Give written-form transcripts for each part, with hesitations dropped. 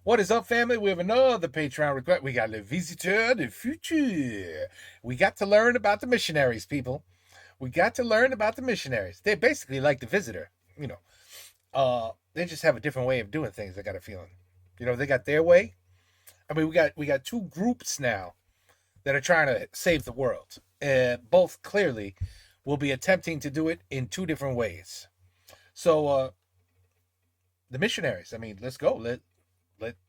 What is up, family? We have another Patreon request. We got Le Visiteur du Futur. We got to learn about the missionaries, people. We got to learn about the missionaries. They're basically like the visitor, you know. They just have a different way of doing things, I got a feeling. You know, they got their way. I mean, we got two groups now that are trying to save the world. Both clearly will be attempting to do it in two different ways. So, the missionaries, I mean, let's go.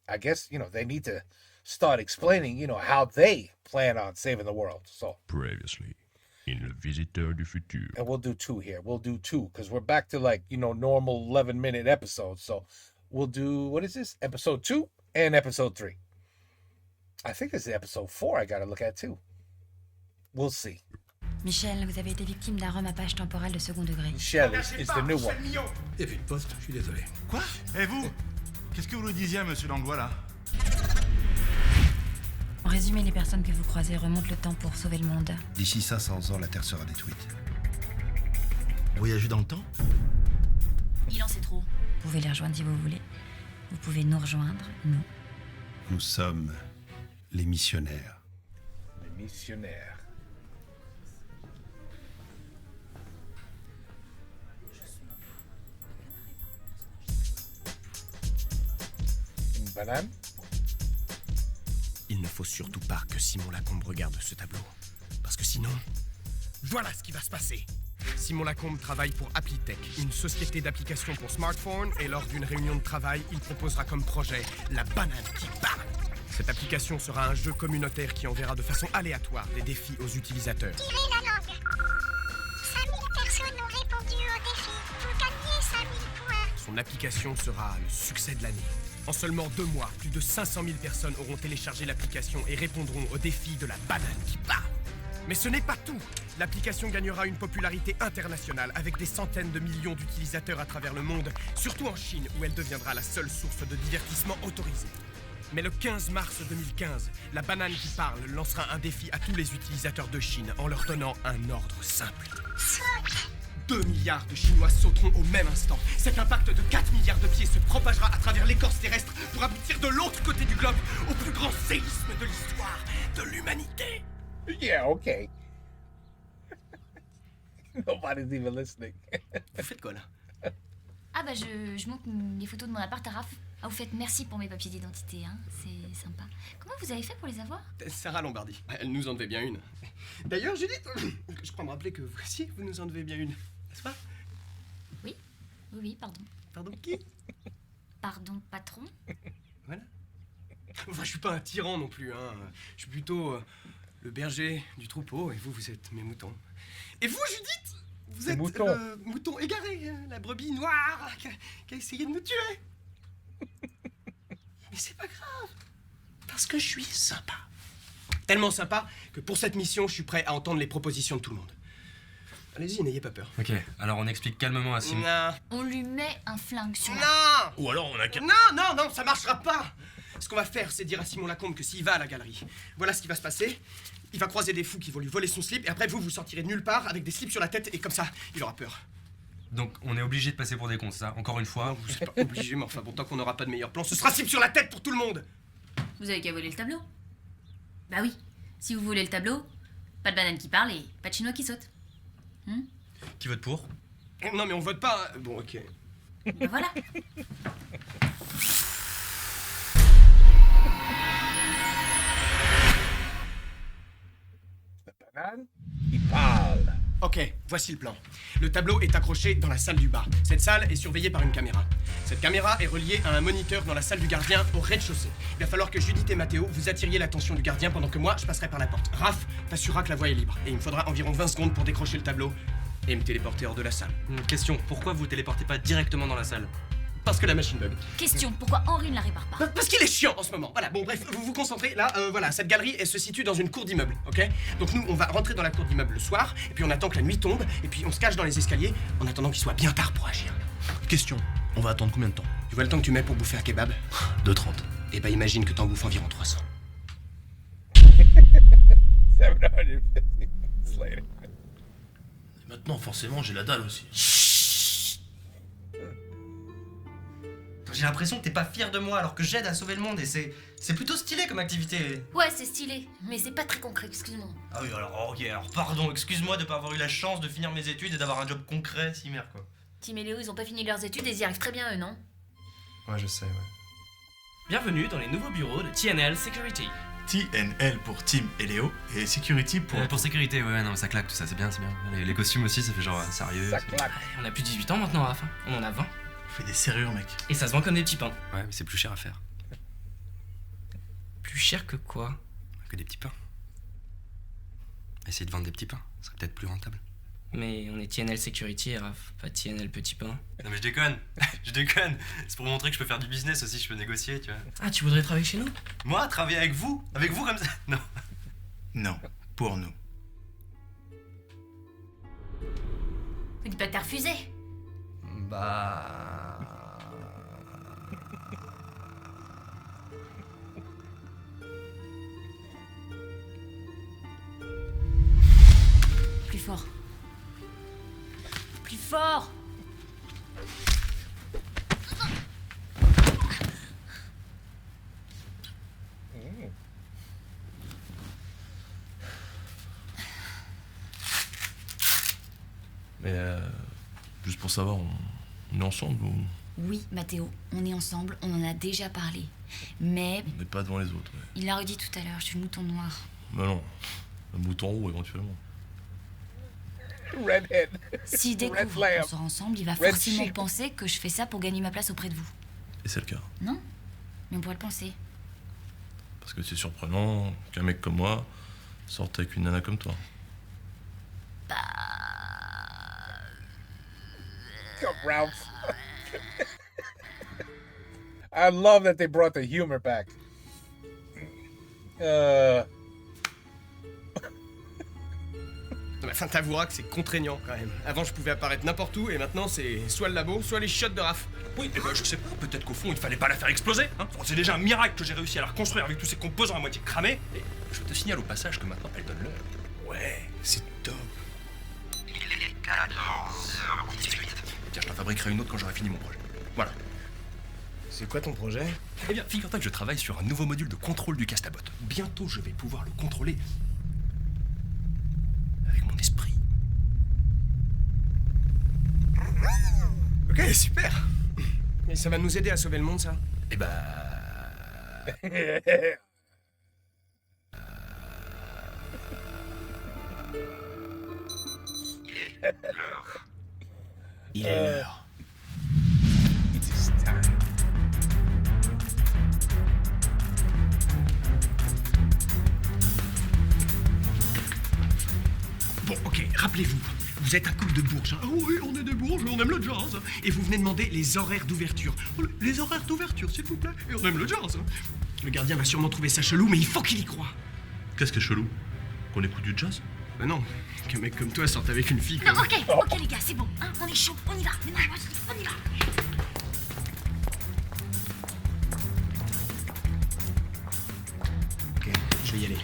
I guess, you know, they need to start explaining, you know, how they plan on saving the world. So Previously, in Le Visiteur du Futur. and we'll do two here. We'll do two because we're back to like, you know, normal 11-minute episodes. So we'll do, what is this? Episode 2 and episode 3. I think this is episode 4 I got to look at too. We'll see. Michel, vous avez été victime d'un remapage temporel de second degré. Michelle is the new one. Il y a plus de poste, je suis désolé. Quoi? Et vous? Qu'est-ce que vous nous disiez, monsieur Langlois, là? En résumé, les personnes que vous croisez remontent le temps pour sauver le monde. D'ici 500 ans, la Terre sera détruite. Voyager dans le temps? Il en sait trop. Vous pouvez les rejoindre si vous voulez. Vous pouvez nous rejoindre, nous. Nous sommes les missionnaires. Les missionnaires. Une banane? Il ne faut surtout pas que Simon Lacombe regarde ce tableau. Parce que sinon, voilà ce qui va se passer. Simon Lacombe travaille pour Applitech, une société d'applications pour smartphones, et lors d'une réunion de travail, il proposera comme projet la banane qui parle. Cette application sera un jeu communautaire qui enverra de façon aléatoire des défis aux utilisateurs. Tirez la langue. 5000 personnes ont répondu au défi. Vous gagnez 5000 points. Son application sera le succès de l'année. En seulement 2 mois, plus de 500 000 personnes auront téléchargé l'application et répondront au défi de la banane qui parle. Mais ce n'est pas tout. L'application gagnera une popularité internationale avec des centaines de millions d'utilisateurs à travers le monde, surtout en Chine où elle deviendra la seule source de divertissement autorisée. Mais le 15 mars 2015, la banane qui parle lancera un défi à tous les utilisateurs de Chine en leur donnant un ordre simple. 2 milliards de Chinois sauteront au même instant. Cet impact de 4 milliards de pieds se propagera à travers l'écorce terrestre pour aboutir de l'autre côté du globe au plus grand séisme de l'histoire de l'humanité. Yeah, okay. Nobody's even listening. Vous faites quoi là? Ah bah je monte les photos de mon appart à Raph. Ah, vous faites merci pour mes papiers d'identité, hein. C'est sympa. Comment vous avez fait pour les avoir? Sarah Lombardi, elle nous en devait bien une. D'ailleurs, Judith, je crois me rappeler que vous aussi, vous nous en devez bien une, n'est-ce pas? Oui, pardon. Pardon, qui? Pardon, patron. Voilà. Enfin, je suis pas un tyran non plus, hein. Je suis plutôt le berger du troupeau, et vous êtes mes moutons. Et vous, Judith, vous êtes mouton. le mouton égaré, hein, la brebis noire qui a essayé de nous tuer. Mais c'est pas grave, parce que je suis sympa. Tellement sympa que pour cette mission, je suis prêt à entendre les propositions de tout le monde. Allez-y, n'ayez pas peur. Ok, alors on explique calmement à Simon. Non. On lui met un flingue sur la... Non. Ou alors on a qu'à... Non, ça marchera pas. Ce qu'on va faire, c'est dire à Simon Lacombe que s'il va à la galerie, voilà ce qui va se passer. Il va croiser des fous qui vont lui voler son slip, et après vous sortirez de nulle part avec des slips sur la tête, et comme ça, il aura peur. Donc on est obligé de passer pour des cons, c'est ça? Encore une fois. Non, vous êtes pas obligé, mais enfin bon, tant qu'on n'aura pas de meilleur plan, ce sera slip sur la tête pour tout le monde. Vous avez qu'à voler le tableau. Bah oui, si vous volez le tableau, pas de banane qui parle et pas de chinois qui saute. Qui vote pour? Non mais on vote pas. Bon, ok. Bah voilà. Banane? Il parle. Ok, voici le plan. Le tableau est accroché dans la salle du bas. Cette salle est surveillée par une caméra. Cette caméra est reliée à un moniteur dans la salle du gardien au rez-de-chaussée. Il va falloir que Judith et Mathéo vous attiriez l'attention du gardien pendant que moi je passerai par la porte. Raph t'assurera que la voie est libre. Et il me faudra environ 20 secondes pour décrocher le tableau et me téléporter hors de la salle. Question, pourquoi vous téléportez pas directement dans la salle? Parce que la machine bug. Question, pourquoi Henri ne la répare pas? Parce qu'il est chiant en ce moment. Voilà, bon bref, vous vous concentrez. Là, voilà, cette galerie, elle se situe dans une cour d'immeuble, ok? Donc nous, on va rentrer dans la cour d'immeuble le soir, et puis on attend que la nuit tombe, et puis on se cache dans les escaliers, en attendant qu'il soit bien tard pour agir. Question, on va attendre combien de temps? Tu vois le temps que tu mets pour bouffer un kebab? 2h30. Eh ben imagine que t'en bouffes environ 300. 750 minutes later. Et maintenant, forcément, j'ai la dalle aussi. J'ai l'impression que t'es pas fier de moi alors que j'aide à sauver le monde et c'est plutôt stylé comme activité. Ouais, c'est stylé, mais c'est pas très concret, excuse-moi. Ah oui, alors ok, alors pardon, excuse-moi de pas avoir eu la chance de finir mes études et d'avoir un job concret, si merde quoi. Tim et Léo, ils ont pas fini leurs études et ils y arrivent très bien, eux, non? Ouais, je sais, ouais. Bienvenue dans les nouveaux bureaux de TNL Security. TNL pour Tim et Léo, et Security Pour sécurité, ouais, non, ça claque tout ça, c'est bien, c'est bien. Les costumes aussi, ça fait genre sérieux. Ça claque. On a plus de 18 ans maintenant, Raph. On en a 20. On fait des serrures, mec. Et ça se vend comme des petits pains. Ouais, mais c'est plus cher à faire Plus cher que quoi? que des petits pains. Essayer de vendre des petits pains, ça serait peut-être plus rentable. Mais on est TNL Security, Raph, pas TNL Petit Pain. Non mais je déconne, je déconne. C'est pour montrer que je peux faire du business aussi, je peux négocier, tu vois. Ah, tu voudrais travailler chez nous? Moi, travailler avec vous comme ça. Non. Non, pour nous. Me dis pas que t'as refusé. Bah... Plus fort. Plus fort. Mais juste pour savoir, on est ensemble ou Oui, Mathéo, on est ensemble, on en a déjà parlé. Mais on n'est pas devant les autres? Ouais. il l'a redit tout à l'heure, je suis le mouton noir. Bah non, un mouton roux éventuellement. Redhead. S'il Red découvre lamb. qu'on sort ensemble, il va Red forcément sheep. penser que je fais ça pour gagner ma place auprès de vous. Et c'est le cas. Non? Mais on pourrait le penser. Parce que c'est surprenant qu'un mec comme moi sorte avec une nana comme toi. Come, Ralph. I love that they brought the humor back. Enfin, t'avoueras que c'est contraignant quand même. Avant, je pouvais apparaître n'importe où et maintenant, c'est soit le labo, soit les chiottes de Raph. Oui, et ben je sais pas, peut-être qu'au fond il fallait pas la faire exploser, hein. Bon, c'est déjà un miracle que j'ai réussi à la reconstruire avec tous ces composants à moitié cramés. Et je te signale au passage que maintenant elle donne l'heure. Ouais, c'est top. Tiens, je t'en fabriquerai une autre quand j'aurai fini mon projet. Voilà. C'est quoi ton projet? Eh bien, figure-toi que je travaille sur un nouveau module de contrôle du castabot. Bientôt, je vais pouvoir le contrôler avec mon esprit. Ok, super. Et ça va nous aider à sauver le monde, ça? Eh bah... Il est l'heure. It is time. Bon, ok, rappelez-vous, vous êtes un couple de bourges. Hein. Ah oui, on est des bourges, on aime le jazz. Et vous venez demander les horaires d'ouverture. Oh, les horaires d'ouverture, s'il vous plaît. Et on aime le jazz. Hein. Le gardien va sûrement trouver ça chelou, mais il faut qu'il y croie. Qu'est-ce qui est chelou? Qu'on écoute du jazz? Ben non, qu'un mec comme toi sorte avec une fille Non, comme... ok les gars, c'est bon, hein, on est chaud, on y va. Mais non, on y va. Ok, je vais y aller.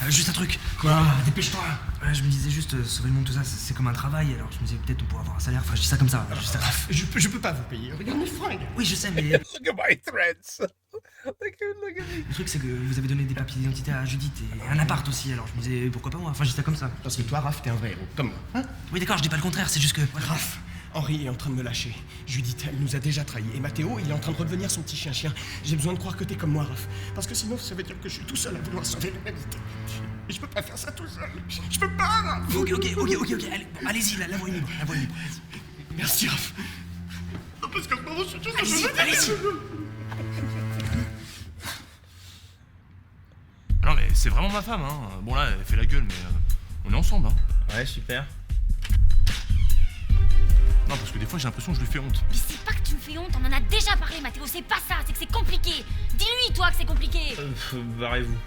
Juste un truc. Quoi? Dépêche-toi. Ouais, je me disais juste, sauver le monde, tout ça, c'est comme un travail, alors je me disais peut-être on pourrait avoir un salaire, enfin je dis ça comme ça. Juste Je peux pas vous payer, regarde mes fringues. Oui, je sais, mais Look at my threads. Look at me. le truc c'est que vous avez donné des papiers d'identité à Judith et un appart aussi, alors je me disais pourquoi pas moi, enfin je dis ça comme ça. Parce que toi, Raph, t'es un vrai héros, comme moi. Hein? Oui d'accord, je dis pas le contraire, c'est juste que... Raph, Henri est en train de me lâcher. Judith, elle nous a déjà trahis. Et Mathéo, il est en train de redevenir son petit chien-chien. J'ai besoin de croire que t'es comme moi, Raph. Parce que sinon, ça veut dire que je suis tout seul à vouloir sauver l'humanité. Et je peux pas faire ça tout seul. Je peux pas, Raph. Ok, allez, bon, allez-y, la voie est libre, la voie est libre. Merci, Raph. Non, parce que moi, je suis tout seul. Allez-y. Non mais c'est vraiment ma femme, hein. Bon là, elle fait la gueule, mais on est ensemble, hein. Ouais, super. Non, parce que des fois j'ai l'impression que je lui fais honte. Mais c'est pas que tu me fais honte, on en a déjà parlé, Mathéo, c'est pas ça, c'est que c'est compliqué. Dis-lui, toi, que c'est compliqué. Barrez-vous.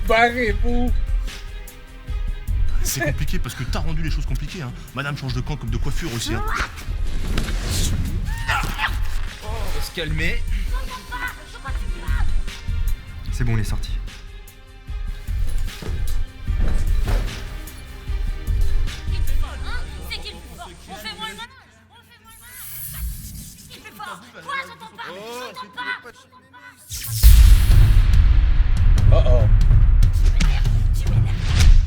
Barrez-vous. C'est compliqué parce que t'as rendu les choses compliquées, hein. Madame change de camp comme de coiffure aussi, hein. On va se calmer. C'est bon, il est sorti. C'est qui le plus fort? On fait moins le malin. On fait moins le malin. Qui le plus fort? Toi, j'entends Uh-oh.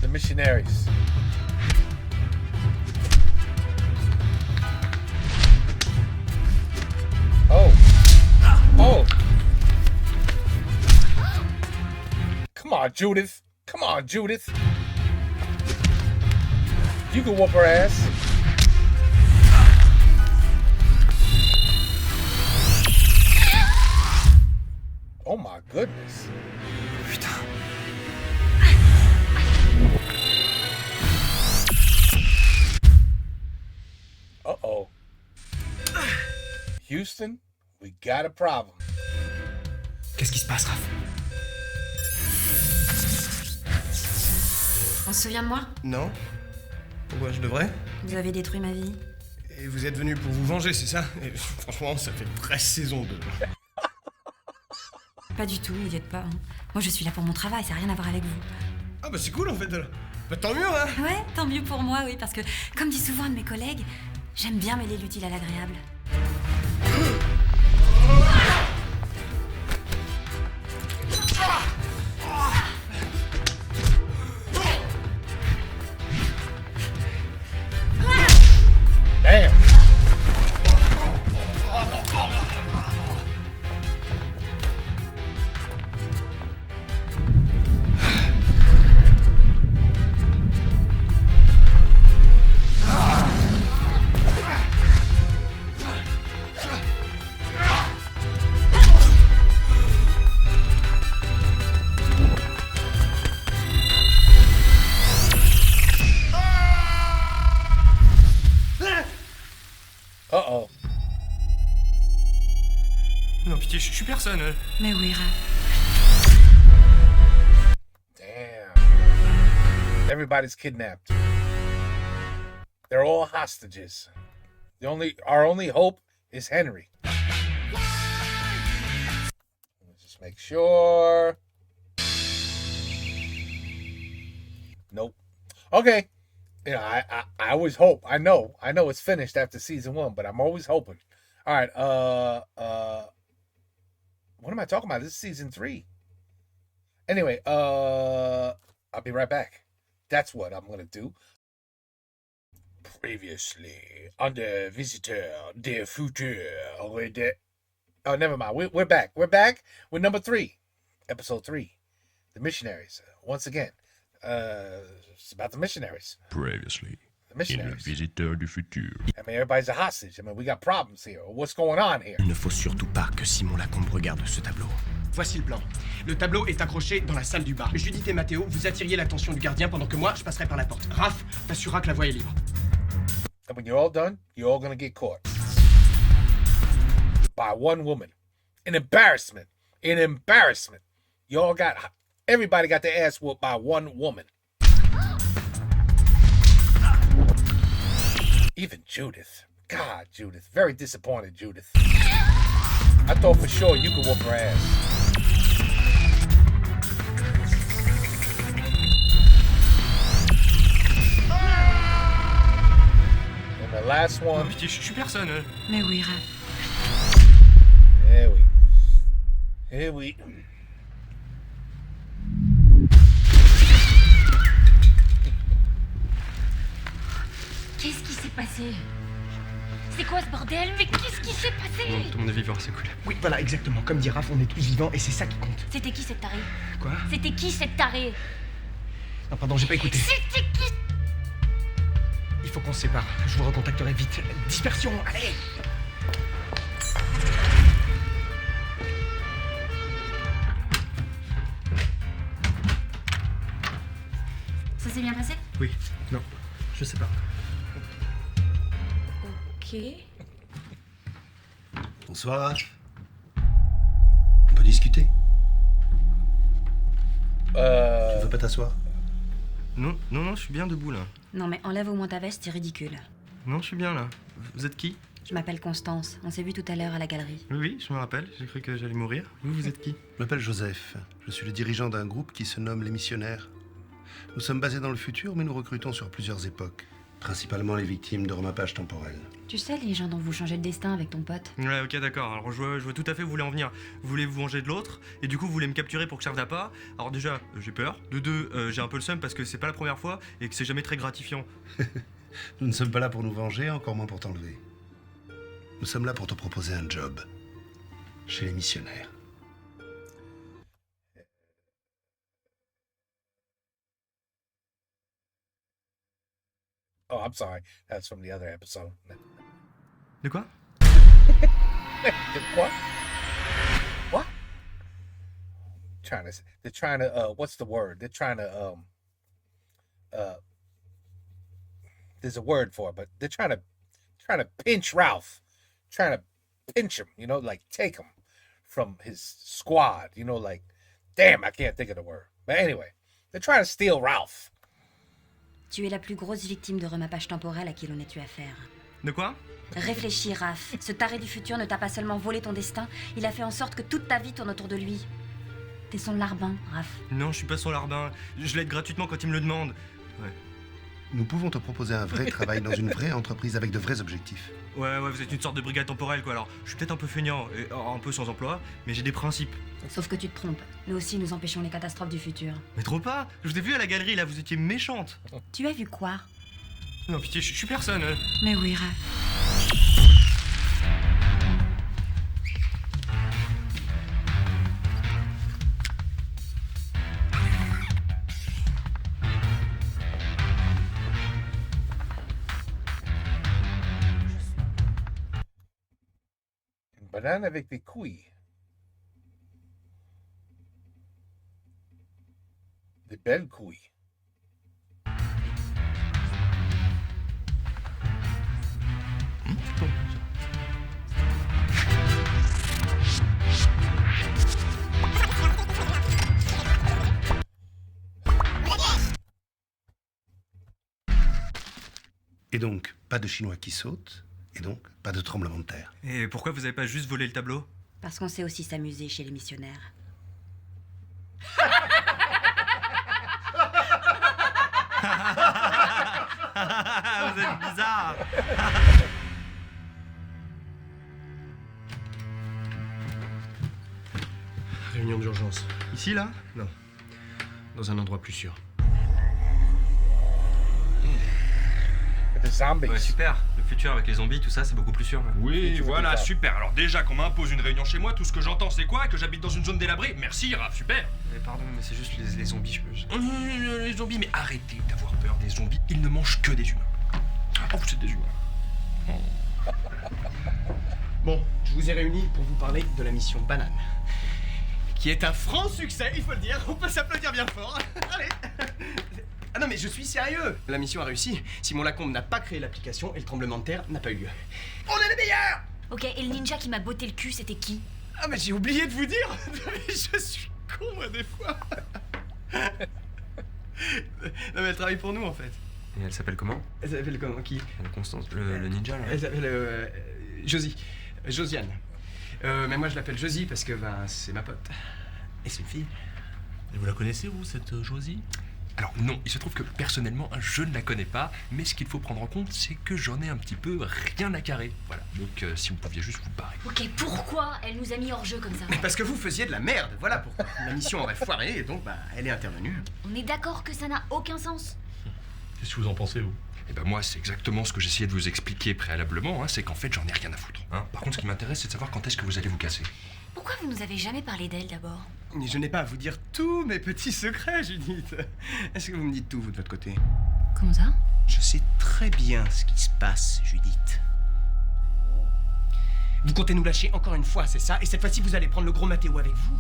The missionaries. Oh. Oh. Come on, Judith. Come on, Judith. You can whoop her ass. Oh my goodness. Putain. Uh-oh. Houston, we got a problem. Qu'est-ce qui se passe, Raph? On se souvient de moi? Non. Pourquoi je devrais? Vous avez détruit ma vie. Et vous êtes venu pour vous venger, c'est ça? Et franchement, ça fait 13 saisons de... Pas du tout, n'y êtes pas. Hein. Moi, je suis là pour mon travail, ça n'a rien à voir avec vous. Ah bah c'est cool en fait. Bah tant mieux, hein. Ouais, tant mieux pour moi, oui, parce que, comme dit souvent un de mes collègues, j'aime bien mêler l'utile à l'agréable. Damn. Uh-oh. Non, pitié, je suis personne. Mais oui, Raph. Damn. Everybody's kidnapped. They're all hostages. Our only hope is Henry. Let's just make sure. Nope. Okay. You know, I always hope. I know it's finished after season 1, but I'm always hoping. All right. What am I talking about? This is season 3. Anyway, I'll be right back. That's what I'm gonna do. Previously on the Visitor de Futur. Oh, never mind. We're back. We're back with number 3, episode 3, the missionaries. Once again, it's about the missionaries. Previously, The missionaries. Visiteur du futur. I mean, everybody's a hostage. I mean, we got problems here. What's going on here? Il ne faut surtout pas que Simon Lacombe regarde ce tableau. Voici le plan. Le tableau est accroché dans la salle du bar. Judith et Mathéo, vous attiriez l'attention du gardien pendant que moi, je passerai par la porte. Raph t'assurera que la voie est libre. And when you're all done, you're all gonna get caught by one woman. An embarrassment. An embarrassment. Everybody got their ass whooped by one woman. Even Judith. God, Judith. Very disappointed, Judith. I thought for sure you could whoop her ass. And the last one. Pitié, je suis personne. Mais oui, Raph. Here we. Qu'est-ce qui s'est passé? C'est quoi ce bordel? Mais qu'est-ce qui s'est passé? Tout le monde est vivant, c'est cool. Oui, voilà, exactement. Comme dit Raph, on est tous vivants et c'est ça qui compte. C'était qui cette tarée? Quoi? C'était qui cette tarée? Non, pardon, j'ai pas écouté. C'était qui? Il faut qu'on se sépare. Je vous recontacterai vite. Dispersion, allez! Ça s'est bien passé? Oui. Non. Je sais pas. Ok. Bonsoir, Raph. On peut discuter. Tu veux pas t'asseoir? Non, je suis bien debout là. Non, mais enlève au moins ta veste, c'est ridicule. Non, je suis bien là. Vous êtes qui? Je m'appelle Constance. On s'est vu tout à l'heure à la galerie. Oui, je me rappelle. J'ai cru que j'allais mourir. Vous êtes qui? Je m'appelle Joseph. Je suis le dirigeant d'un groupe qui se nomme Les Missionnaires. Nous sommes basés dans le futur, mais nous recrutons sur plusieurs époques. Principalement les victimes de remapage temporel. Tu sais, les gens dont vous changez le destin avec ton pote. Ouais, ok, d'accord. Alors, je vois tout à fait où vous voulez en venir. Vous voulez vous venger de l'autre, et du coup, vous voulez me capturer pour que je serve d'appât. Alors, déjà, j'ai peur. De deux, j'ai un peu le seum parce que c'est pas la première fois et que c'est jamais très gratifiant. Nous ne sommes pas là pour nous venger, encore moins pour t'enlever. Nous sommes là pour te proposer un job. Chez les missionnaires. Oh, I'm sorry. That's from the other episode. De quoi? What? What? They're trying to, what's the word? They're trying to, there's a word for it, but they're trying to pinch Ralph. Trying to pinch him, you know, like take him from his squad, you know, like, damn, I can't think of the word. But anyway, they're trying to steal Ralph. Tu es la plus grosse victime de remapage temporel à qui l'on ait eu affaire. De quoi? Réfléchis, Raph. Ce taré du futur ne t'a pas seulement volé ton destin, il a fait en sorte que toute ta vie tourne autour de lui. T'es son larbin, Raph. Non, je suis pas son larbin. Je l'aide gratuitement quand il me le demande. Ouais. Nous pouvons te proposer un vrai travail dans une vraie entreprise avec de vrais objectifs. Ouais, vous êtes une sorte de brigade temporelle, quoi. Alors, je suis peut-être un peu feignant et un peu sans emploi, mais j'ai des principes. Sauf que tu te trompes. Nous aussi, nous empêchons les catastrophes du futur. Mais trop pas. Je vous ai vu à la galerie, là, vous étiez méchante. Tu as vu quoi? Non, pitié, je suis personne. Mais oui, Raph. Une banane avec des couilles. Des belles couilles. Et donc, pas de Chinois qui sautent, et donc, pas de tremblement de terre. Et pourquoi vous avez pas juste volé le tableau? Parce qu'on sait aussi s'amuser chez les missionnaires. Vous êtes bizarre. Réunion d'urgence. Ici, là? Non. Dans un endroit plus sûr. The zombies. Ouais, super. Le futur avec les zombies, tout ça, c'est beaucoup plus sûr. Oui, tu veux voilà, dire ça. super. Alors déjà qu'on m'impose une réunion chez moi, tout ce que j'entends c'est quoi? Que j'habite dans une zone délabrée? Merci, Raph, super. Pardon, mais c'est juste les zombies, Les zombies, mais arrêtez d'avoir peur des zombies, ils ne mangent que des humains. Oh, vous êtes des humains. Bon, je vous ai réunis pour vous parler de la mission Banane. Qui est un franc succès, il faut le dire. On peut s'applaudir bien fort. Allez. Ah non mais je suis sérieux. La mission a réussi. Simon Lacombe n'a pas créé l'application et le tremblement de terre n'a pas eu lieu. On est les meilleurs. Ok, et le ninja qui m'a botté le cul, c'était qui? Ah mais j'ai oublié de vous dire. Je suis con moi des fois. Non mais elle travaille pour nous en fait. Et elle s'appelle comment? Elle s'appelle comment? Qui? Constance, le ninja là. Elle s'appelle Josie. Josiane. Mais moi je l'appelle Josie parce que ben c'est ma pote. Et c'est une fille. Et vous la connaissez, vous, cette Josie? Alors non, il se trouve que personnellement, je ne la connais pas, mais ce qu'il faut prendre en compte, c'est que j'en ai un petit peu rien à carrer. Voilà, donc si vous pouviez juste vous barrer. Ok, pourquoi elle nous a mis hors jeu comme ça? Parce que vous faisiez de la merde, voilà pourquoi. La mission aurait foiré et donc bah elle est intervenue. On est d'accord que ça n'a aucun sens? Qu'est-ce que vous en pensez, vous? Et ben moi, c'est exactement ce que j'essayais de vous expliquer préalablement, hein, c'est qu'en fait, j'en ai rien à foutre. Hein. Par contre, ce qui m'intéresse, c'est de savoir quand est-ce que vous allez vous casser. Pourquoi vous nous avez jamais parlé d'elle d'abord? Mais je n'ai pas à vous dire tous mes petits secrets, Judith. Est-ce que vous me dites tout, vous, de votre côté? Comment ça? Je sais très bien ce qui se passe, Judith. Vous comptez nous lâcher encore une fois, c'est ça? Et cette fois-ci, vous allez prendre le gros Mathéo avec vous?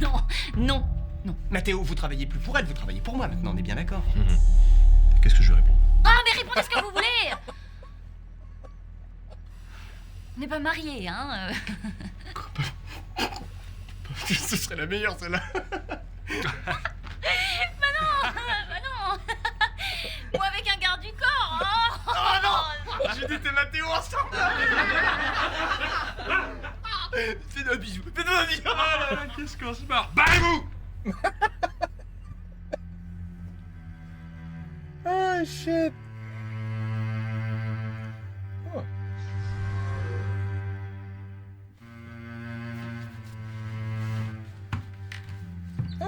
Non, non, non. Mathéo, vous travaillez plus pour elle, vous travaillez pour moi maintenant, on est bien d'accord? Qu'est-ce que je lui réponds? Ah, mais répondez ce que vous voulez! On n'est pas mariés, hein? Ce serait la meilleure, celle-là. Bah non! Ou avec un garde du corps, hein? Oh non! Judith et Mathéo ensemble! Fais-nous un bisou! Fais-nous un bisou! Ah là là, qu'est-ce qu'on se marre? Barrez-vous! Oh shit.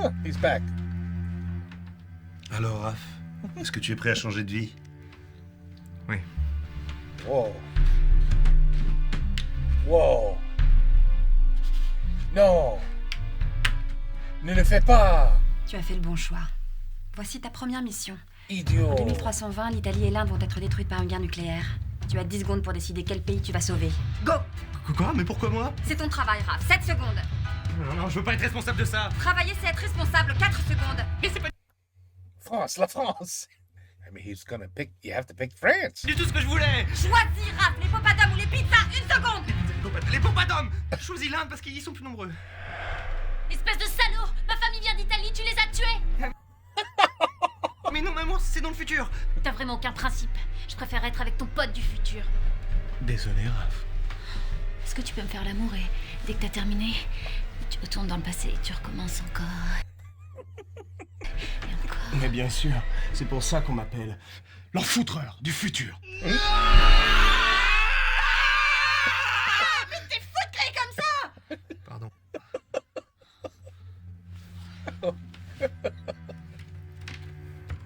Oh, he's back. Alors, Raph, est-ce que tu es prêt à changer de vie? Oui. Whoa. Whoa. Non. Ne le fais pas. Tu as fait le bon choix. Voici ta première mission. Idiot. En 2320, l'Italie et l'Inde vont être détruites par une guerre nucléaire. Tu as 10 secondes pour décider quel pays tu vas sauver. Go! Quoi? Mais pourquoi moi? C'est ton travail, Raph. 7 secondes. Non, je veux pas être responsable de ça. Travailler, c'est être responsable. 4 secondes. Mais c'est pas France, la France. I mean, he's gonna pick. You have to pick France. du tout ce que je voulais. Choisis, Raph. Les popadoms ou les pizzas. 1 seconde. Les pompadoms. Choisis l'Inde parce qu'ils sont plus nombreux. Espèce de salaud! Ma famille vient d'Italie, tu les as tués! Mais non, maman, c'est dans le futur. T'as vraiment aucun principe. Je préfère être avec ton pote du futur. Désolé, Raph. Est-ce que tu peux me faire l'amour et dès que t'as terminé, tu retournes dans le passé et tu recommences encore. Et encore. Mais bien sûr, c'est pour ça qu'on m'appelle l'enfoutreur du futur. Mais t'es foutré comme ça! Pardon.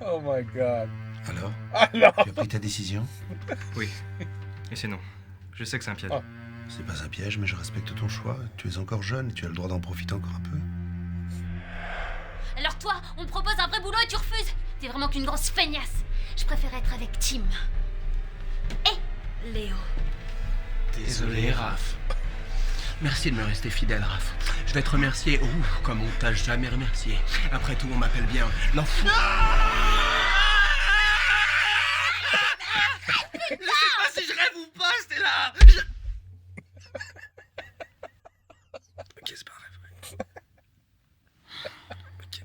Oh my God. Alors? Alors. Tu as pris ta décision? Oui. Et c'est non. Je sais que c'est un piège. Oh. C'est pas un piège, mais je respecte ton choix. Tu es encore jeune et tu as le droit d'en profiter encore un peu. Alors toi, on te propose un vrai boulot et tu refuses. T'es vraiment qu'une grosse feignasse. Je préfère être avec Tim. Et Léo. Désolé, Raph. Merci de me rester fidèle, Raph. Je vais te remercier, comme on t'a jamais remercié. Après tout, on m'appelle bien l'enfou. Je sais pas si je rêve ou pas, c'était là. Ok, c'est pas grave. Ok.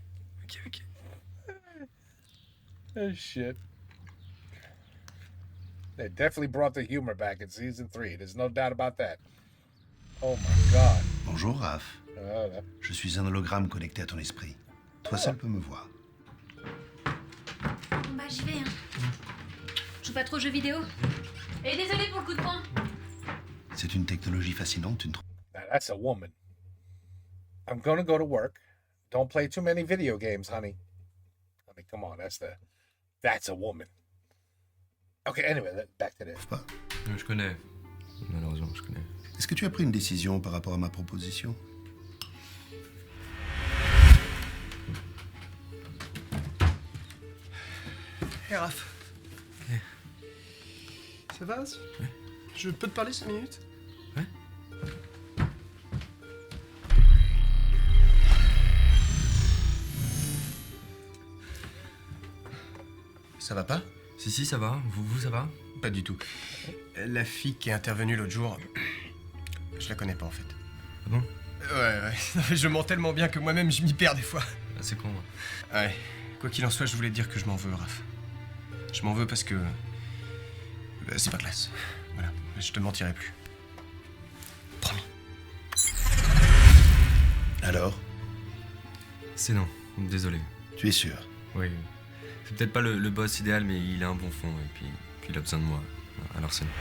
Oh shit. They definitely brought the humor back in season 3. There's no doubt about that. Oh my God. Bonjour, Raph. Voilà. Je suis un hologramme connecté à ton esprit. Toi seul peux me voir. Bah j'y vais, hein. Je joue pas trop aux jeux vidéo. Et désolé pour le coup de poing. C'est une technologie fascinante, tu ne trouves? Now that's a woman. I'm gonna go to work. Don't play too many video games, honey. I mean, come on, that's a woman. Okay, anyway, back to this. Pas. Je connais. Malheureusement, je connais. Est-ce que tu as pris une décision par rapport à ma proposition? Hey Raph. Ça va? Ouais. Je peux te parler 5 minutes? Ouais. Ça va pas? Si, ça va. Vous, ça va? Pas du tout. La fille qui est intervenue l'autre jour, je la connais pas en fait. Ah bon? Ouais. Je mens tellement bien que moi-même je m'y perds des fois. Ah, c'est con. Ouais. Quoi qu'il en soit, je voulais te dire que je m'en veux, Raph. Je m'en veux parce que... c'est pas classe. Voilà. Je te mentirai plus. Promis. Alors? C'est non. Désolé. Tu es sûr? Oui. C'est peut-être pas le boss idéal, mais il a un bon fond et puis il a besoin de moi. Alors c'est non.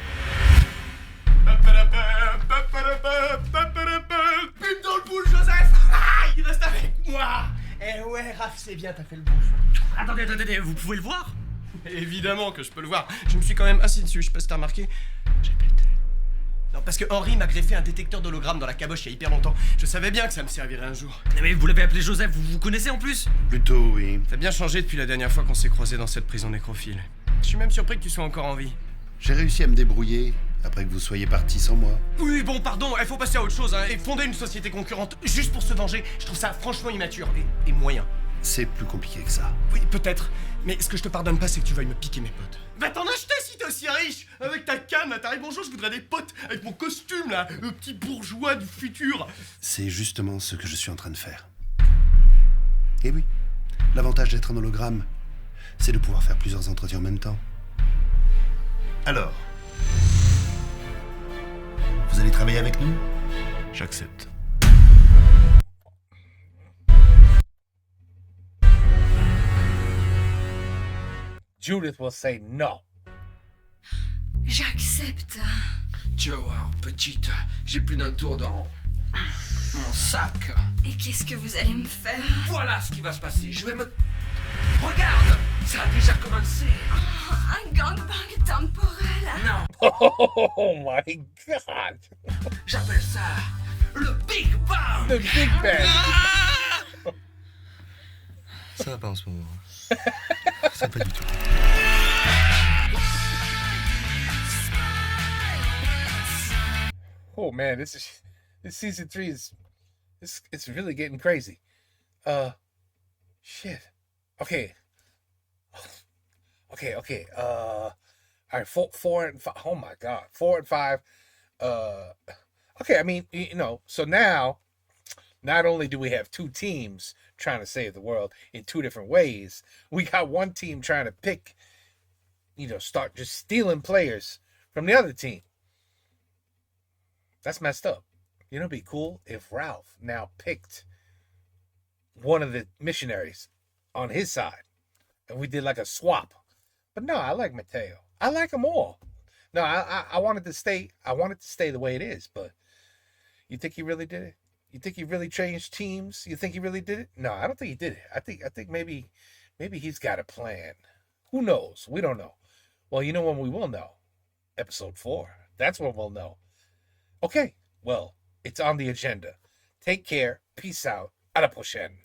Pute dans le boule, Joseph! Ah, il reste avec moi! Eh ouais, Raph, c'est bien, t'as fait le bon choix. Attendez, vous pouvez le voir? Évidemment que je peux le voir. Je me suis quand même assis dessus, je sais pas si t'as remarqué. J'ai pété. Non, parce que Henri m'a greffé un détecteur d'hologramme dans la caboche il y a hyper longtemps. Je savais bien que ça me servirait un jour. Mais vous l'avez appelé Joseph, vous connaissez en plus? Plutôt, oui. T'as bien changé depuis la dernière fois qu'on s'est croisés dans cette prison nécrophile. Je suis même surpris que tu sois encore en vie. J'ai réussi à me débrouiller après que vous soyez partis sans moi. Oui, bon, pardon, il faut passer à autre chose, hein, et fonder une société concurrente juste pour se venger, je trouve ça franchement immature et moyen. C'est plus compliqué que ça. Oui, peut-être, mais ce que je te pardonne pas, c'est que tu veuilles me piquer mes potes. Va t'en acheter si t'es aussi riche! Avec ta canne, là, t'arrives, bonjour, je voudrais des potes avec mon costume, là, le petit bourgeois du futur. C'est justement ce que je suis en train de faire. Et oui, l'avantage d'être un hologramme, c'est de pouvoir faire plusieurs entretiens en même temps. Alors, vous allez travailler avec nous? J'accepte. Judith will say no. J'accepte. Tu vas voir, petite, j'ai plus d'un tour dans... mon sac. Et qu'est-ce que vous allez me faire? Voilà ce qui va se passer. Je vais me... Regarde, ça a déjà commencé. Un gangbang temporel. Non, Oh my god. j'appelle ça le Big Bang. The Big Bang. Ça va pas en ce moment. Ça va pas du tout. Oh man, this season 3 is it's really getting crazy. Shit. Okay. Okay. All right, 4 and 5. Oh my god, 4 and 5. Okay. I mean, so now, not only do we have two teams trying to save the world in two different ways, we got one team trying to pick, start just stealing players from the other team. That's messed up. It'd be cool if Ralph now picked one of the missionaries on his side and we did like a swap. But no, I like Mateo. I like them all. No, I wanted to stay the way it is, but you think he really did it? You think he really changed teams? You think he really did it? No, I don't think he did it. I think maybe he's got a plan. Who knows? We don't know. Well, you know when we will know? Episode 4. That's when we'll know. Okay, well, it's on the agenda. Take care. Peace out. A la prochaine.